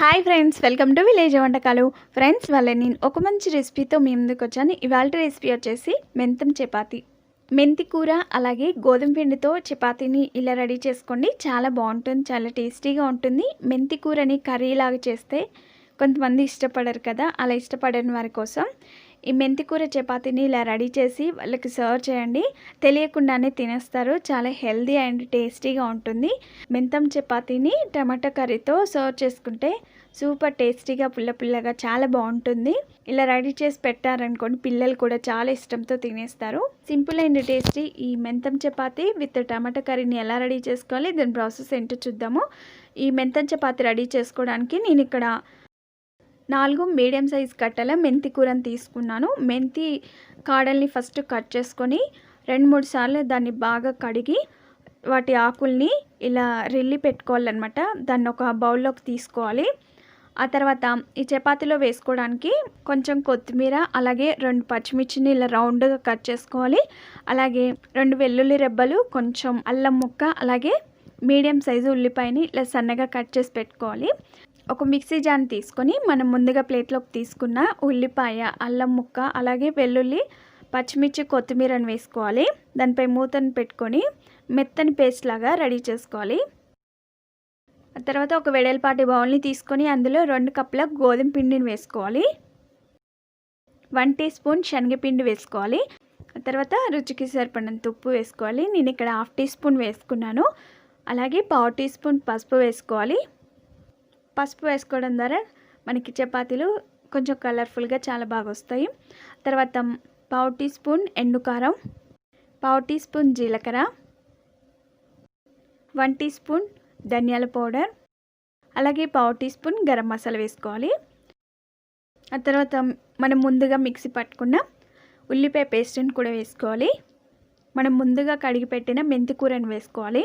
Hi friends, welcome to village వంటకాలు. Friends, వాళ్ళ నేను ఒక మంచి రెసిపీతో మీ ముందుకు వచ్చాను. ఇవాళ రెసిపీ వచ్చేసి మెంతం చపాతి. మెంతి కూర అలాగే గోధుమ పిండితో చపాతీని ఇలా రెడీ చేసుకోండి. చాలా బాగుంటుంది, చాలా టేస్టీగా ఉంటుంది. మెంతి కూరని కర్రీలాగా చేస్తే కొంతమంది ఇష్టపడరు కదా, అలా ఇష్టపడని వారి కోసం ఈ మెంతి కూర చపాతీని ఇలా రెడీ చేసి వాళ్ళకి సర్వ్ చేయండి. తెలియకుండానే తినేస్తారు. చాలా హెల్దీ అండ్ టేస్టీగా ఉంటుంది. మెంతం చపాతీని టమాటా కర్రీతో సర్వ్ చేసుకుంటే సూపర్ టేస్టీగా పుల్ల పుల్లగా చాలా బాగుంటుంది. ఇలా రెడీ చేసి పెట్టారనుకోండి, పిల్లలు కూడా చాలా ఇష్టంతో తినేస్తారు. సింపుల్ అండ్ టేస్టీ ఈ మెంతం చపాతీ విత్ టమాటా కర్రీని ఎలా రెడీ చేసుకోవాలి, దాని ప్రాసెస్ ఏంటో చూద్దాము. ఈ మెంతం చపాతీ రెడీ చేసుకోవడానికి నేను ఇక్కడ 4 మీడియం సైజ్ కట్టల మెంతి కూరని తీసుకున్నాను. మెంతి కాడల్ని ఫస్ట్ కట్ చేసుకొని 2-3 సార్లు దాన్ని బాగా కడిగి వాటి ఆకుల్ని ఇలా రిల్లి పెట్టుకోవాలన్నమాట. దాన్ని ఒక బౌల్లోకి తీసుకోవాలి. ఆ తర్వాత ఈ చపాతీలో వేసుకోవడానికి కొంచెం కొత్తిమీర అలాగే 2 పచ్చిమిర్చిని ఇలా రౌండ్గా కట్ చేసుకోవాలి. అలాగే 2 వెల్లుల్లి రెబ్బలు, కొంచెం అల్లం ముక్క, అలాగే మీడియం సైజు ఉల్లిపాయని ఇలా సన్నగా కట్ చేసి పెట్టుకోవాలి. ఒక మిక్సీ జార్ని తీసుకొని మనం ముందుగా ప్లేట్లోకి తీసుకున్న ఉల్లిపాయ, అల్లం ముక్క, అలాగే వెల్లుల్లి, పచ్చిమిర్చి, కొత్తిమీరని వేసుకోవాలి. దానిపై మూతను పెట్టుకొని మెత్తని పేస్ట్ లాగా రెడీ చేసుకోవాలి. ఆ తర్వాత ఒక వెడల్పాటి బౌల్ని తీసుకొని అందులో 2 కప్పుల గోధుమ పిండిని వేసుకోవాలి. 1 టీ స్పూన్ శనగపిండి వేసుకోవాలి. ఆ తర్వాత రుచికి సరిపడినంత ఉప్పు వేసుకోవాలి. నేను ఇక్కడ 1/2 టీ స్పూన్ వేసుకున్నాను. అలాగే 1/4 టీ స్పూన్ పసుపు వేసుకోవాలి. పసుపు వేసుకోవడం ద్వారా మనకి చపాతీలు కొంచెం కలర్ఫుల్గా చాలా బాగా వస్తాయి. తర్వాత 1/4 టీ స్పూన్ ఎండుకారం, 1/4 టీ స్పూన్ జీలకర్ర, 1 టీ స్పూన్ ధనియాల పౌడర్, అలాగే 1/4 టీ స్పూన్ గరం మసాలా వేసుకోవాలి. ఆ తర్వాత మనం ముందుగా మిక్సీ పట్టుకున్న ఉల్లిపాయ పేస్ట్ని కూడా వేసుకోవాలి. మనం ముందుగా కడిగి పెట్టిన మెంతి కూరని వేసుకోవాలి.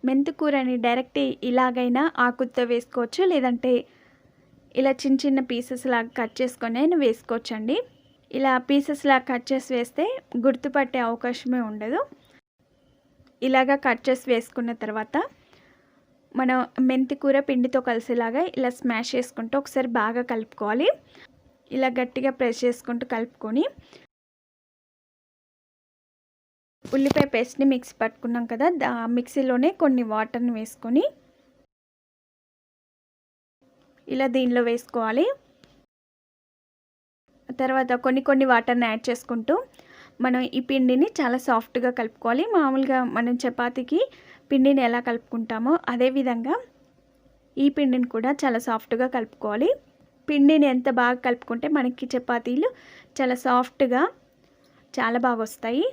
మెంతి కూరని డైరెక్ట్ ఇలాగైనా ఆకుతో వేసుకోవచ్చు, లేదంటే ఇలా చిన్న చిన్న పీసెస్ లాగా కట్ చేసుకొని వేసుకోవచ్చండి. ఇలా పీసెస్ లాగా కట్ చేసి వేస్తే గుర్తుపట్టే అవకాశమే ఉండదు. ఇలాగా కట్ చేసి వేసుకున్న తర్వాత మనం మెంతి కూర పిండితో కలిసేలాగా ఇలా స్మాష్ చేసుకుంటూ ఒకసారి బాగా కలుపుకోవాలి. ఇలా గట్టిగా ప్రెస్ చేసుకుంటూ కలుపుకొని ఉల్లిపాయ పేస్ట్ని మిక్సీ పట్టుకున్నాం కదా, మిక్సీలోనే కొన్ని వాటర్ని వేసుకొని ఇలా దీనిలో వేసుకోవాలి. తర్వాత కొన్ని వాటర్ని యాడ్ చేసుకుంటూ మనం ఈ పిండిని చాలా సాఫ్ట్గా కలుపుకోవాలి. మామూలుగా మనం చపాతీకి పిండిని ఎలా కలుపుకుంటామో అదేవిధంగా ఈ పిండిని కూడా చాలా సాఫ్ట్గా కలుపుకోవాలి. పిండిని ఎంత బాగా కలుపుకుంటే మనకి చపాతీలు చాలా సాఫ్ట్గా చాలా బాగా వస్తాయి.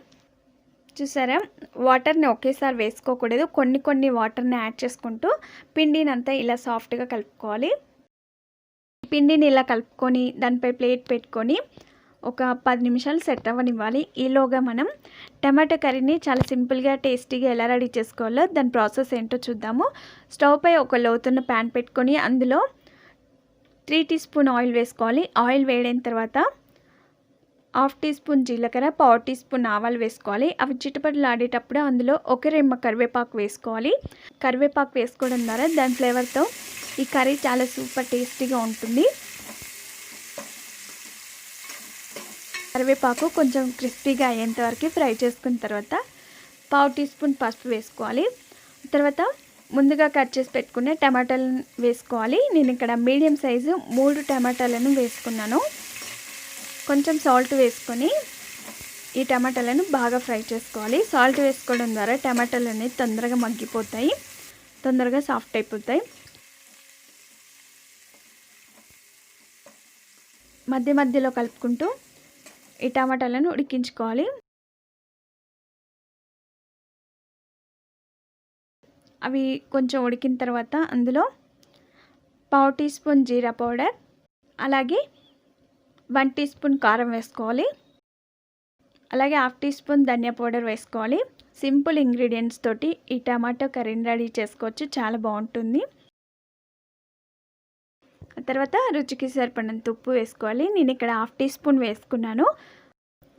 చూసారా, వాటర్ని ఒకేసారి వేసుకోకూడదు. కొన్ని వాటర్ని యాడ్ చేసుకుంటూ పిండిని అంతా ఇలా సాఫ్ట్గా కలుపుకోవాలి. పిండిని ఇలా కలుపుకొని దానిపై ప్లేట్ పెట్టుకొని ఒక 10 నిమిషాలు సెట్ అవ్వనివ్వాలి. ఈలోగా మనం టమాటా కర్రీని చాలా సింపుల్గా టేస్టీగా ఎలా రెడీ చేసుకోవాలో దాని ప్రాసెస్ ఏంటో చూద్దాము. స్టవ్ పై ఒక లోతున్న ప్యాన్ పెట్టుకొని అందులో 3 టీ స్పూన్ ఆయిల్ వేసుకోవాలి. ఆయిల్ వేడైన తర్వాత 1/2 టీ స్పూన్ జీలకర్ర, 1/4 టీ స్పూన్ ఆవాలు వేసుకోవాలి. అవి చిటపటలాడేటప్పుడు అందులో ఒక రెమ్మ కరివేపాకు వేసుకోవాలి. కరివేపాకు వేసుకోవడం ద్వారా దాని ఫ్లేవర్తో ఈ కర్రీ చాలా సూపర్ టేస్టీగా ఉంటుంది. కరివేపాకు కొంచెం క్రిస్పీగా అయ్యేంత వరకు ఫ్రై చేసుకున్న తర్వాత 1/4 టీ స్పూన్ పసుపు వేసుకోవాలి. తర్వాత ముందుగా కట్ చేసి పెట్టుకునే టమాటాలను వేసుకోవాలి. నేను ఇక్కడ మీడియం సైజు 3 టమాటాలను వేసుకున్నాను. కొంచెం సాల్ట్ వేసుకొని ఈ టమాటాలను బాగా ఫ్రై చేసుకోవాలి. సాల్ట్ వేసుకోవడం ద్వారా టమాటాలు అనేవి తొందరగా మగ్గిపోతాయి, తొందరగా సాఫ్ట్ అయిపోతాయి. మధ్యలో కలుపుకుంటూ ఈ టమాటాలను ఉడికించుకోవాలి. అవి కొంచెం ఉడికిన తర్వాత అందులో 1/4 టీ స్పూన్ జీరా పౌడర్, అలాగే 1 టీ స్పూన్ కారం వేసుకోవాలి. అలాగే 1/2 టీ స్పూన్ ధనియా పౌడర్ వేసుకోవాలి. సింపుల్ ఇంగ్రీడియంట్స్ తోటి ఈ టమాటో కర్రీని రెడీ చేసుకోవచ్చు, చాలా బాగుంటుంది. తర్వాత రుచికి సరిపడినంత ఉప్పు వేసుకోవాలి. నేను ఇక్కడ 1/2 టీ స్పూన్ వేసుకున్నాను.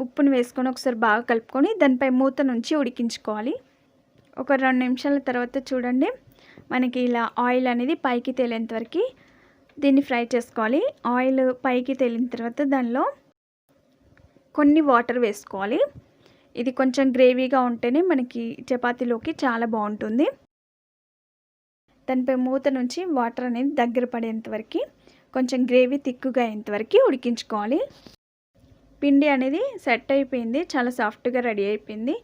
ఉప్పును వేసుకొని ఒకసారి బాగా కలుపుకొని దానిపై మూత నుంచి ఉడికించుకోవాలి. ఒక 2 నిమిషాల తర్వాత చూడండి, మనకి ఇలా ఆయిల్ అనేది పైకి తేలేంత వరకు దీన్ని ఫ్రై చేసుకోవాలి. ఆయిల్ పైకి తేలిన తర్వాత దానిలో కొన్ని వాటర్ వేసుకోవాలి. ఇది కొంచెం గ్రేవీగా ఉంటేనే మనకి చపాతీలోకి చాలా బాగుంటుంది. దానిపై మూత నుంచి వాటర్ అనేది దగ్గర పడేంత వరకు, కొంచెం గ్రేవీ తిక్కుగా అయ్యేంత వరకు ఉడికించుకోవాలి. పిండి అనేది సెట్ అయిపోయింది, చాలా సాఫ్ట్గా రెడీ అయిపోయింది.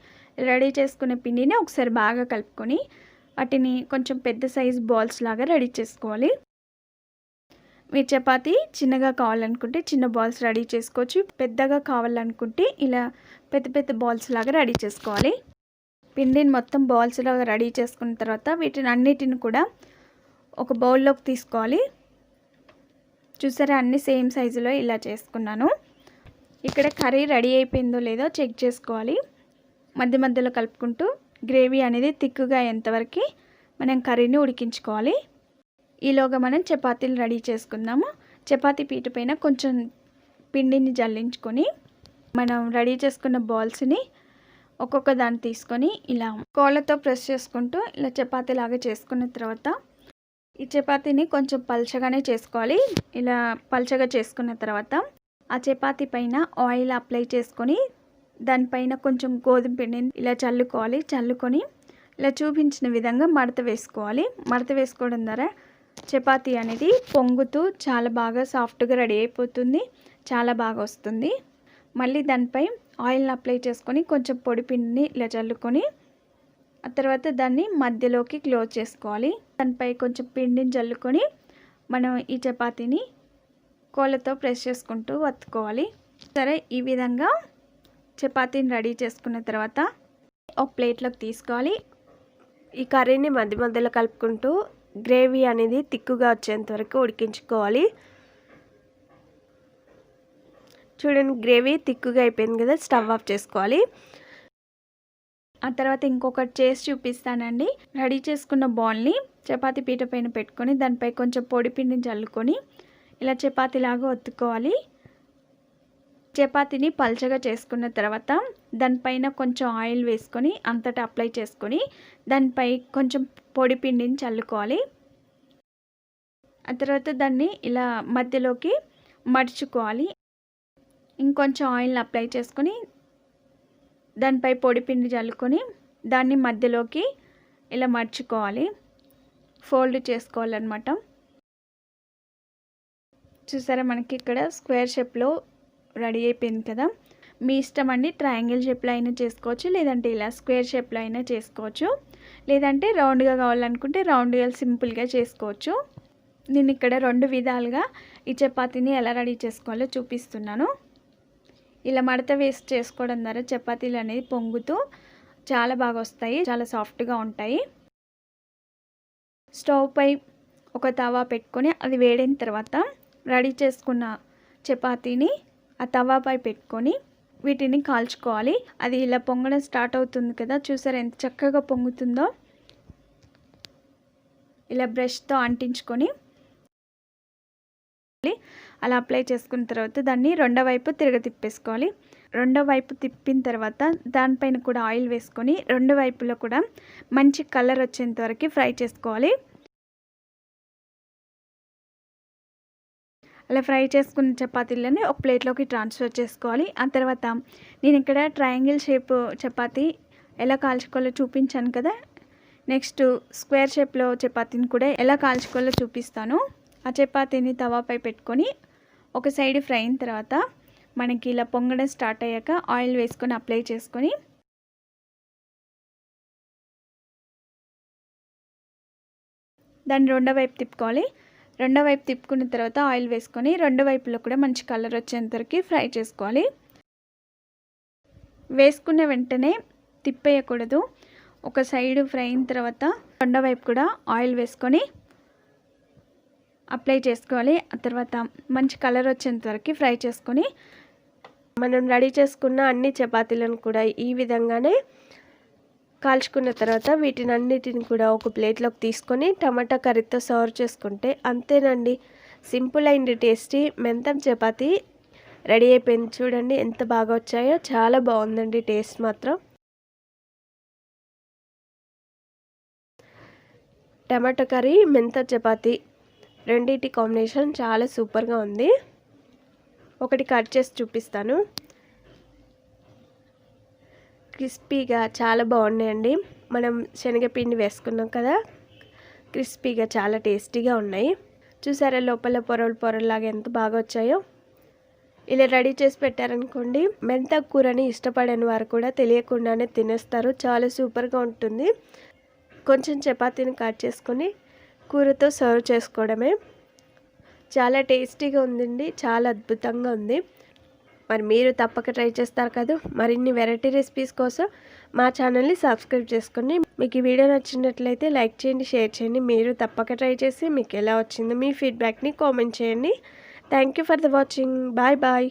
రెడీ చేసుకున్న పిండిని ఒకసారి బాగా కలుపుకొని వాటిని కొంచెం పెద్ద సైజ్ బాల్స్ లాగా రెడీ చేసుకోవాలి. మీరు చపాతీ చిన్నగా కావాలనుకుంటే చిన్న బాల్స్ రెడీ చేసుకోవచ్చు. పెద్దగా కావాలనుకుంటే ఇలా పెద్ద పెద్ద బాల్స్ లాగా రెడీ చేసుకోవాలి. పిండిని మొత్తం బాల్స్ లాగా రెడీ చేసుకున్న తర్వాత వీటిని అన్నిటిని కూడా ఒక బౌల్లోకి తీసుకోవాలి. చూసారా, అన్ని సేమ్ సైజులో ఇలా చేసుకున్నాను. ఇక్కడ కర్రీ రెడీ అయిపోయిందో లేదో చెక్ చేసుకోవాలి. మధ్య మధ్యలో కలుపుకుంటూ గ్రేవీ అనేది తిక్కుగా అయ్యేంతవరకు మనం కర్రీని ఉడికించుకోవాలి. ఈలోగా మనం చపాతీలు రెడీ చేసుకుందాము. చపాతీ పీట పైన కొంచెం పిండిని జల్లించుకొని మనం రెడీ చేసుకున్న బాల్స్ని ఒక్కొక్క దాన్ని తీసుకొని ఇలా కోళ్ళతో ప్రెస్ చేసుకుంటూ ఇలా చపాతీ లాగా చేసుకున్న తర్వాత ఈ చపాతీని కొంచెం పల్చగానే చేసుకోవాలి. ఇలా పల్చగా చేసుకున్న తర్వాత ఆ చపాతీ పైన ఆయిల్ అప్లై చేసుకొని దానిపైన కొంచెం గోధుమ పిండిని ఇలా చల్లుకోవాలి. చల్లుకొని ఇలా చూపించిన విధంగా మడత వేసుకోవాలి. మడత వేసుకోవడం ద్వారా చపాతీ అనేది పొంగుతూ చాలా బాగా సాఫ్ట్గా రెడీ అయిపోతుంది, చాలా బాగా వస్తుంది. మళ్ళీ దానిపై ఆయిల్ని అప్లై చేసుకొని కొంచెం పొడి పిండిని ఇలా చల్లుకొని ఆ తర్వాత దాన్ని మధ్యలోకి క్లోజ్ చేసుకోవాలి. దానిపై కొంచెం పిండిని చల్లుకొని మనం ఈ చపాతీని కోళ్ళతో ప్రెస్ చేసుకుంటూ వత్తుకోవాలి. సరే, ఈ విధంగా చపాతీని రెడీ చేసుకున్న తర్వాత ఒక ప్లేట్లోకి తీసుకోవాలి. ఈ కర్రీని మధ్య మధ్యలో కలుపుకుంటూ గ్రేవీ అనేది తిక్కుగా వచ్చేంత వరకు ఉడికించుకోవాలి. చూడండి, గ్రేవీ తిక్కుగా అయిపోయింది కదా, స్టవ్ ఆఫ్ చేసుకోవాలి. ఆ తర్వాత ఇంకొకటి చేసి చూపిస్తానండి. రెడీ చేసుకున్న బాల్ని చపాతీ పీట పైన పెట్టుకొని దానిపై కొంచెం పొడి పిండిని చల్లుకొని ఇలా చపాతీలాగా ఒత్తుకోవాలి. చపాతీని పల్చగా చేసుకున్న తర్వాత దానిపైన కొంచెం ఆయిల్ వేసుకొని అంతటా అప్లై చేసుకొని దానిపై కొంచెం పొడి పిండిని చల్లుకోవాలి. ఆ తర్వాత దాన్ని ఇలా మధ్యలోకి మడుచుకోవాలి. ఇంకొంచెం ఆయిల్ని అప్లై చేసుకొని దానిపై పొడి పిండి చల్లుకొని దాన్ని మధ్యలోకి ఇలా మడుచుకోవాలి, ఫోల్డ్ చేసుకోవాలన్నమాట. చూసారా, మనకి ఇక్కడ స్క్వేర్ షేప్లో రెడీ అయిపోయింది కదా. మీ ఇష్టం అండి, ట్రయాంగిల్ షేప్లో అయినా చేసుకోవచ్చు, లేదంటే ఇలా స్క్వేర్ షేప్లో అయినా చేసుకోవచ్చు, లేదంటే రౌండ్గా కావాలనుకుంటే రౌండ్గా సింపుల్గా చేసుకోవచ్చు. నేను ఇక్కడ రెండు విధాలుగా ఈ చపాతీని ఎలా రెడీ చేసుకోవాలో చూపిస్తున్నాను. ఇలా మడత వేసి చేసుకోవడం ద్వారా చపాతీలు అనేది పొంగుతూ చాలా బాగా వస్తాయి, చాలా సాఫ్ట్గా ఉంటాయి. స్టవ్ పై ఒక తవా పెట్టుకొని అది వేడైన తర్వాత రెడీ చేసుకున్న చపాతీని ఆ తవాపై పెట్టుకొని వీటిని కాల్చుకోవాలి. అది ఇలా పొంగడం స్టార్ట్ అవుతుంది కదా, చూసారా ఎంత చక్కగా పొంగుతుందో. ఇలా బ్రష్తో అంటించుకొని అలా అప్లై చేసుకున్న తర్వాత దాన్ని రెండో వైపు తిప్పేసుకోవాలి. రెండో వైపు తిప్పిన తర్వాత దానిపైన కూడా ఆయిల్ వేసుకొని రెండు వైపులో కూడా మంచి కలర్ వచ్చేంత వరకు ఫ్రై చేసుకోవాలి. అలా ఫ్రై చేసుకున్న చపాతీలని ఒక ప్లేట్లోకి ట్రాన్స్ఫర్ చేసుకోవాలి. ఆ తర్వాత నేను ఇక్కడ ట్రయాంగిల్ షేప్ చపాతీ ఎలా కాల్చుకోవాలో చూపించాను కదా, నెక్స్ట్ స్క్వేర్ షేప్లో చపాతీని కూడా ఎలా కాల్చుకోవాలో చూపిస్తాను. ఆ చపాతీని తవాపై పెట్టుకొని ఒక సైడ్ ఫ్రై అయిన తర్వాత మనకి ఇలా పొంగడం స్టార్ట్ అయ్యాక ఆయిల్ వేసుకొని అప్లై చేసుకొని దాన్ని రెండో వైపు తిప్పుకోవాలి. రెండో వైపు తిప్పుకున్న తర్వాత ఆయిల్ వేసుకొని రెండు వైపులో కూడా మంచి కలర్ వచ్చేంతవరకు ఫ్రై చేసుకోవాలి. వేసుకున్న వెంటనే తిప్పేయకూడదు. ఒక సైడ్ ఫ్రై అయిన తర్వాత రెండో వైపు కూడా ఆయిల్ వేసుకొని అప్లై చేసుకోవాలి. ఆ తర్వాత మంచి కలర్ వచ్చేంత వరకు ఫ్రై చేసుకొని మనం రెడీ చేసుకున్న అన్ని చపాతీలను కూడా ఈ విధంగానే కాల్చుకున్న తర్వాత వీటిని అన్నిటిని కూడా ఒక ప్లేట్లోకి తీసుకొని టమాటా కర్రీతో సర్వ్ చేసుకుంటే అంతేనండి, సింపుల్ అండ్ టేస్టీ మెంతం చపాతీ రెడీ అయిపోయింది. చూడండి ఎంత బాగా వచ్చాయో, చాలా బాగుందండి టేస్ట్ మాత్రం. టమాటా కర్రీ మెంతం చపాతీ రెండింటి కాంబినేషన్ చాలా సూపర్గా ఉంది. ఒకటి కట్ చేసి చూపిస్తాను. క్రిస్పీగా చాలా బాగున్నాయండి. మనం శనగపిండి వేసుకున్నాం కదా, క్రిస్పీగా చాలా టేస్టీగా ఉన్నాయి. చూసారా లోపల పొరలు పొరలాగా ఎంత బాగా వచ్చాయో. ఇలా రెడీ చేసి పెట్టారనుకోండి, మెంతాకు కూరని ఇష్టపడని వారు కూడా తెలియకుండానే తినేస్తారు. చాలా సూపర్గా ఉంటుంది. కొంచెం చపాతీని కట్ చేసుకొని కూరతో సర్వ్ చేసుకోవడమే. చాలా టేస్టీగా ఉందండి, చాలా అద్భుతంగా ఉంది. మరి మీరు తప్పక ట్రై చేస్తారు కదా. మరిన్ని వెరైటీ రెసిపీస్ కోసం మా ఛానల్ని సబ్స్క్రైబ్ చేసుకోండి. మీకు ఈ వీడియో నచ్చినట్లయితే లైక్ చేయండి, షేర్ చేయండి. మీరు తప్పక ట్రై చేసి మీకు ఎలా వచ్చిందో మీ ఫీడ్బ్యాక్ని కామెంట్ చేయండి. Thank you for the watching. Bye bye.